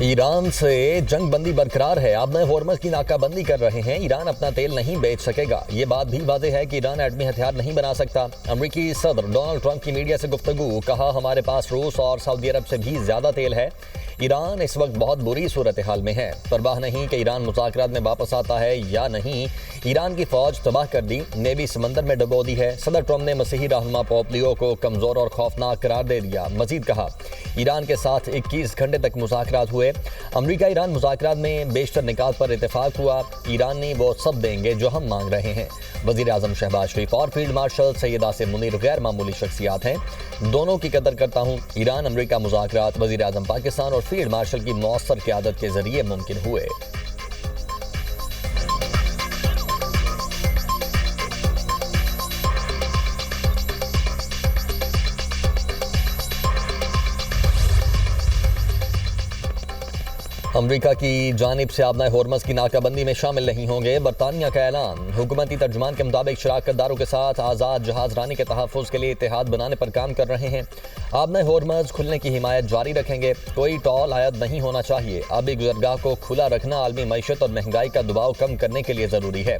Iran से जंग बंदी बरकरार है। अब नए होर्मज की नाकाबंदी कर रहे हैं। ईरान अपना तेल नहीं बेच सकेगा। ये बात भी वाज़ेह है कि ईरान एटमी हथियार नहीं बना सकता। अमेरिकी सदर डोनाल्ड ट्रंप की मीडिया से गुफ्तगू, कहा हमारे पास रूस और सऊदी अरब से भी ज्यादा तेल है। ईरान इस वक्त बहुत बुरी सूरत हाल में है। परवाह नहीं कि ईरान मुज़ाकरात में वापस आता है या नहीं। ईरान की फौज तबाह कर दी, नेवी समंदर में डुबो दी है। सदर ट्रंप ने मसीही रहनुमा पोप लियो को कमजोर और खौफनाक करार दे दिया। मजीद कहा, ईरान के साथ 21 घंटे तक मुज़ाकरात हुए। अमेरिका ईरान मुज़ाकरात में बेशतर निकात पर इत्तेफाक हुआ। ईरानी वो सब देंगे जो हम मांग रहे हैं। वज़ीर आज़म शहबाज शरीफ और फील्ड मार्शल सैयद आसिम मुनीर गैर मामूली शख्सियात हैं। दोनों की कदर करता हूँ। ईरान अमेरिका मुज़ाकरात वज़ीर आज़म पाकिस्तान और फील्ड मार्शल की मौसर क़यादत के जरिए मुमकिन हुए। अमेरिका की जानिब से आप नए होर्मज की नाकाबंदी में शामिल नहीं होंगे। बरतानिया का ऐलान। हुकूमती तर्जुमान के मुताबिक शराकतदारों के साथ आज़ाद जहाज रानी के तहफ़्फ़ुज़ के लिए इत्तेहाद बनाने पर काम कर रहे हैं। आप नए होर्मज खुलने की हिमायत जारी रखेंगे। कोई टॉल आयद नहीं होना चाहिए। आबी गुज़रगाह को खुला रखना आलमी मईशत और महंगाई का दबाव कम करने के लिए ज़रूरी है।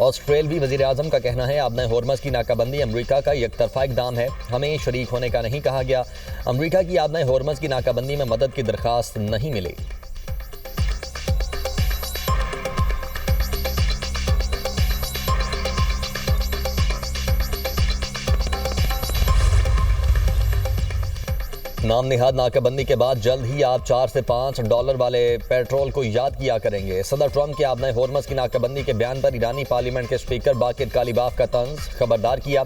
ऑस्ट्रेलवी वज़ीर आज़म का कहना है, आप नए होर्मज की नाकाबंदी अमेरिका का एकतरफा इक़दाम है। हमें शरीक होने का नहीं कहा गया। अमेरिका की आप नए होर्मज की नाकाबंदी में मदद की दरख्वास्त नहीं मिली। नाम निहाद नाकाबंदी के बाद जल्द ही आप $4 से $5 वाले पेट्रोल को याद किया करेंगे। सदर ट्रंप के आप नए होर्मज की नाकाबंदी के बयान पर ईरानी पार्लियामेंट के स्पीकर बाकिर कालीबाफ का तंज खबरदार किया।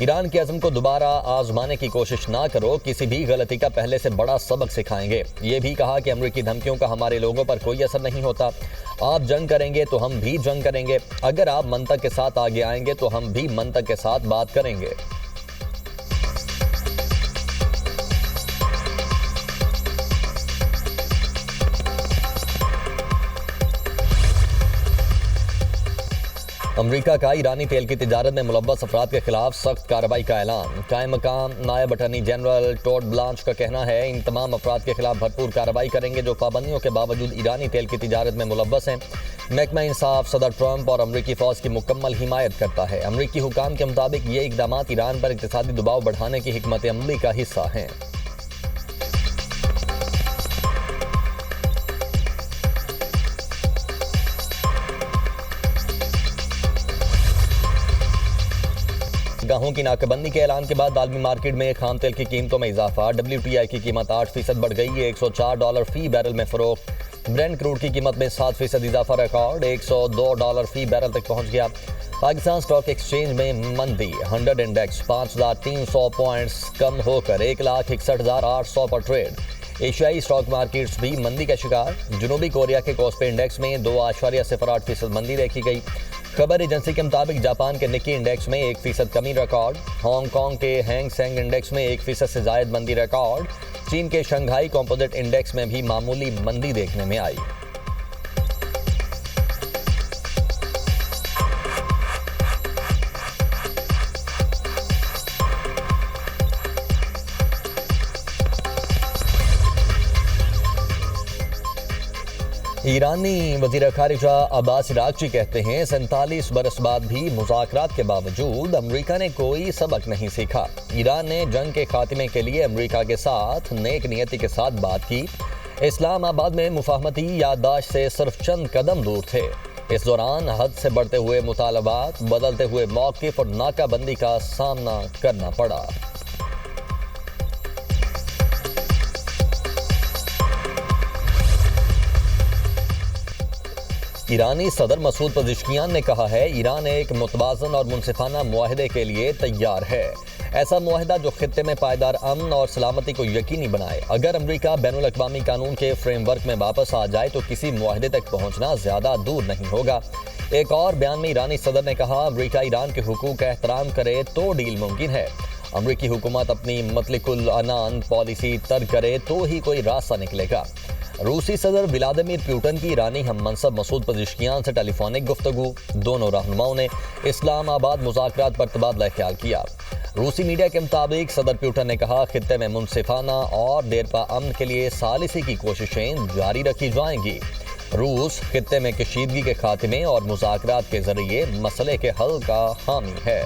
ईरान के अज़म को दोबारा आजमाने की कोशिश ना करो। किसी भी गलती का पहले से बड़ा सबक सिखाएंगे। ये भी कहा कि अमरीकी धमकियों का हमारे लोगों पर कोई असर नहीं होता। आप जंग करेंगे तो हम भी जंग करेंगे। अगर आप मंतक के साथ आगे आएंगे तो हम भी मंतक के साथ बात करेंगे। अमेरिका का ईरानी तेल की तिजारत में मुलव्वस अफराद के खिलाफ सख्त कार्रवाई का ऐलान। कायम मकाम नायब अटॉर्नी जनरल टॉड ब्लांच का कहना है, इन तमाम अफराद के खिलाफ भरपूर कार्रवाई करेंगे जो पाबंदियों के बावजूद ईरानी तेल की तिजारत में मुलव्वस हैं। महकमा इंसाफ सदर ट्रंप और अमरीकी फौज की मुकम्मल हिमायत करता है। अमरीकी हुकाम के मुताबिक ये इकदाम ईरान पर इक़्तिसादी दबाव बढ़ाने की हिकमत अमली का हिस्सा हैं। गाहों की नाकाबंदी के ऐलान के बाद आलमी मार्केट में खाम तेल की कीमतों में इजाफा। WTI की कीमत 8% बढ़ गई है, $104 फी बैरल में फरोख्त। ब्रेंट क्रूड की कीमत में 7% इजाफा, रिकॉर्ड $102 फी बैरल तक पहुंच गया। पाकिस्तान स्टॉक एक्सचेंज में मंदी। 100 इंडेक्स 5300 पॉइंट्स कम होकर 1,61,800 पर ट्रेड। एशियाई स्टॉक मार्केट्स भी मंदी का शिकार। जनूबी कोरिया के कोस्पी इंडेक्स में 2.08% मंदी देखी गई। खबर एजेंसी के मुताबिक जापान के निक्की इंडेक्स में 1% कमी रिकॉर्ड। हांगकांग के हैंग सेंग इंडेक्स में 1% से जायद मंदी रिकॉर्ड। चीन के शंघाई कंपोजिट इंडेक्स में भी मामूली मंदी देखने में आई। ईरानी वज़ीर ख़ारिजा अब्बास इराक़ची कहते हैं, 47 बरस बाद भी मुज़ाकरात के बावजूद अमेरिका ने कोई सबक नहीं सीखा। ईरान ने जंग के खात्मे के लिए अमेरिका के साथ नेक नियति के साथ बात की। इस्लामाबाद में मुफाहमती याददाश्त से सिर्फ चंद कदम दूर थे। इस दौरान हद से बढ़ते हुए मुतालबात, बदलते हुए मौक़िफ़ और नाकाबंदी का सामना करना पड़ा। ईरानी सदर मसूद पज़ेश्कियान ने कहा है, ईरान एक मुतवाज़न और मुनसिफाना मुआहदे के लिए तैयार है। ऐसा मुआहदा जो खित्ते में पायदार अमन और सलामती को यकीनी बनाए। अगर अमरीका बैनुल अक़वामी कानून के फ्रेमवर्क में वापस आ जाए तो किसी मुआहदे तक पहुँचना ज़्यादा दूर नहीं होगा। एक और बयान में ईरानी सदर ने कहा, अमरीका ईरान के हुकूक का एहतराम करे तो डील मुमकिन है। अमरीकी हुकूमत अपनी मतलिकुल अनान पॉलिसी तर्क करे तो ही कोई रास्ता निकलेगा। रूसी सदर व्लादिमीर पुतिन की ईरानी हम मनसब मसूद पज़ेश्कियान से टेलीफोनिक गुफ्तगू। दोनों रहनुमाओं ने इस्लामाबाद मुज़ाकरात पर तबादला ख्याल किया। रूसी मीडिया के मुताबिक सदर पुतिन ने कहा, खित्ते में मुनसिफाना और देरपा अमन के लिए सालिसी की कोशिशें जारी रखी जाएंगी। रूस खित्ते में कशीदगी के खात्मे और मुज़ाकरात के जरिए मसले के हल का हामी है।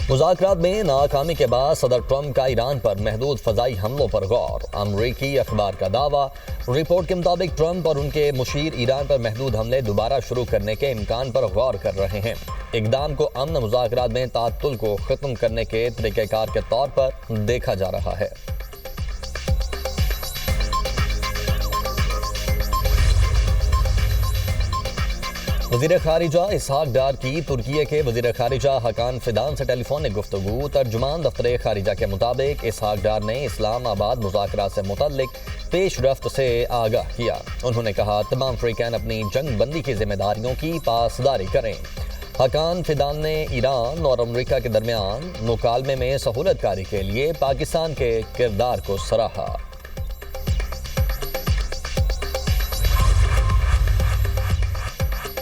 मुज़ाकरात में नाकामी के बाद सदर ट्रंप का ईरान पर महदूद फ़ज़ाई हमलों पर गौर। अमरीकी अखबार का दावा। रिपोर्ट के मुताबिक ट्रंप और उनके मुशीर ईरान पर महदूद हमले दोबारा शुरू करने के इम्कान पर गौर कर रहे हैं। इक़दाम को अमन मुज़ाकरात में तात्तुल को ख़त्म करने के तरीक़ेकार के तौर पर देखा जा रहा है। वज़ीर ख़ारिजा इसहाक डार की तुर्की के वज़ीर ख़ारिजा हकान फिदान से टेलीफोनिक गुफ्तगू। तर्जुमान दफ्तर ख़ारिजा के मुताबिक इसहाक डार ने इस्लामाबाद मुज़ाकरात से मुतल्लिक पेश रफ्त से आगाह किया। उन्होंने कहा, तमाम फ़रीक़ैन अपनी जंग बंदी की जिम्मेदारियों की पासदारी करें। हकान फिदान ने ईरान और अमरीका के दरमियान मुकालमे में सहूलतकारी के लिए पाकिस्तान के किरदार को सराहा।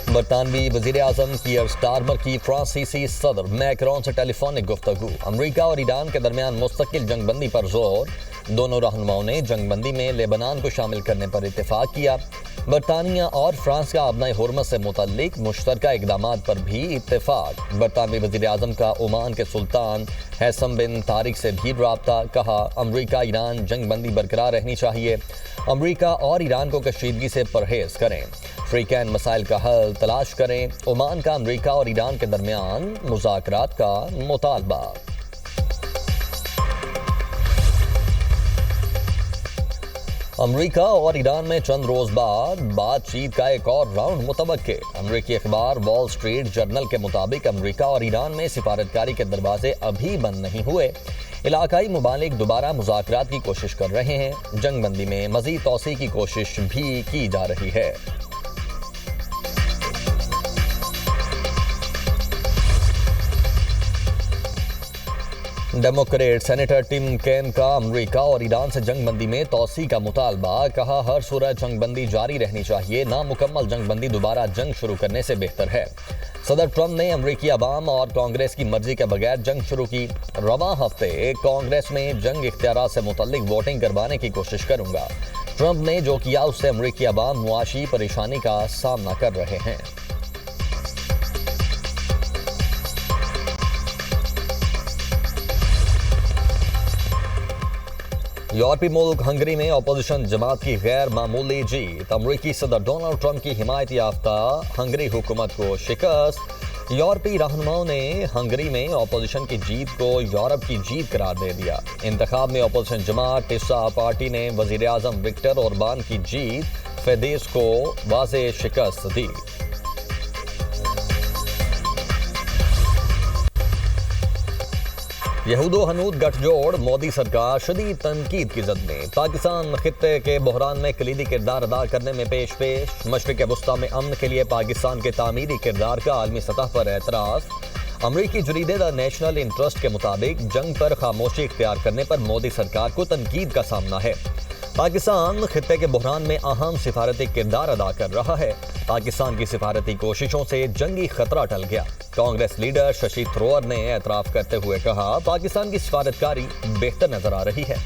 बरतानवी वज़ीर आज़म कीयर स्टारमर की फ्रांसीसी सदर मैक्रोन से टेलीफोनिक गुफ्तगू। अमरीका और ईरान के दरमियान मुस्तकिल जंगबंदी पर जोर। दोनों रहनुमाओं ने जंगबंदी में लेबनान को शामिल करने पर इत्तेफाक किया। बरतानिया और फ्रांस का आबनाए हुर्मत से मुतल्लिक मुश्तरका इक़दामात पर भी इत्तेफाक। बरतानवी वज़ीर आज़म का ओमान के सुल्तान हैसम बिन तारिक से भी राब्ता। कहा, अमरीका ईरान जंगबंदी बरकरार रहनी चाहिए। अमरीका और ईरान को कशीदगी से परहेज करें। फ़रीक़ैन मसाइल का हल तलाश करें। ओमान का अमरीका और ईरान के दरमियान मुज़ाकरात का मुतालबा। अमरीका और ईरान में चंद रोज बाद बातचीत का एक और राउंड मुतवक्के। अमरीकी अखबार वॉल स्ट्रीट जर्नल के मुताबिक अमरीका और ईरान में सिफारतकारी के दरवाजे अभी बंद नहीं हुए। इलाकाई मुमालिक दोबारा मुज़ाकरात की कोशिश कर रहे हैं। जंगबंदी में मज़ीद तौसी की कोशिश भी की जा रही है। डेमोक्रेट सेनेटर टिम कैन का अमरीका और ईरान से जंगबंदी में तौसी का मुतालबा। कहा, हर सूरत जंगबंदी जारी रहनी चाहिए। नामुकम्मल जंगबंदी दोबारा जंग शुरू करने से बेहतर है। सदर ट्रंप ने अमरीकी अवाम और कांग्रेस की मर्जी के बगैर जंग शुरू की। रवां हफ्ते कांग्रेस में जंग इख्तियारात से मुतल्लिक वोटिंग करवाने की कोशिश करूंगा। ट्रंप ने जो किया उससे अमरीकी अवाम मुआशी परेशानी का सामना कर रहे हैं। यूरोपीय मुल्क हंगरी में अपोजिशन जमात की गैर मामूली जीत। अमरीकी सदर डोनाल्ड ट्रंप की हिमायत याफ्ता हंगरी हुकूमत को शिकस्त। यूरोपीय रहनुमाओं ने हंगरी में अपोजिशन की जीत को यूरोप की जीत करार दे दिया। इंतखाब में अपोजिशन जमात टिस्सा पार्टी ने वजीर आजम विक्टर ओरबान की जीत फेदेस को वाज़ेह शिकस्त दी। यहूदो हनूद गठजोड़ मोदी सरकार शदीद तनकीद की जद में। पाकिस्तान खित्ते के बहरान में कलीदी किरदार अदा करने में पेश मशरिक़ वस्ता में अमन के लिए पाकिस्तान के तामीरी किरदार का आलमी सतह पर एतराफ़। अमरीकी जरीदे द नेशनल इंटरेस्ट के मुताबिक जंग पर खामोशी इख्तियार करने पर मोदी सरकार को तनकीद का सामना है। पाकिस्तान खित्ते के बहरान में अहम सिफारती किरदार अदा कर रहा है। पाकिस्तान की सिफारती कोशिशों से जंगी खतरा टल गया। कांग्रेस लीडर शशि थरूर ने एतराफ़ करते हुए कहा, पाकिस्तान की सिफारतकारी बेहतर नजर आ रही है।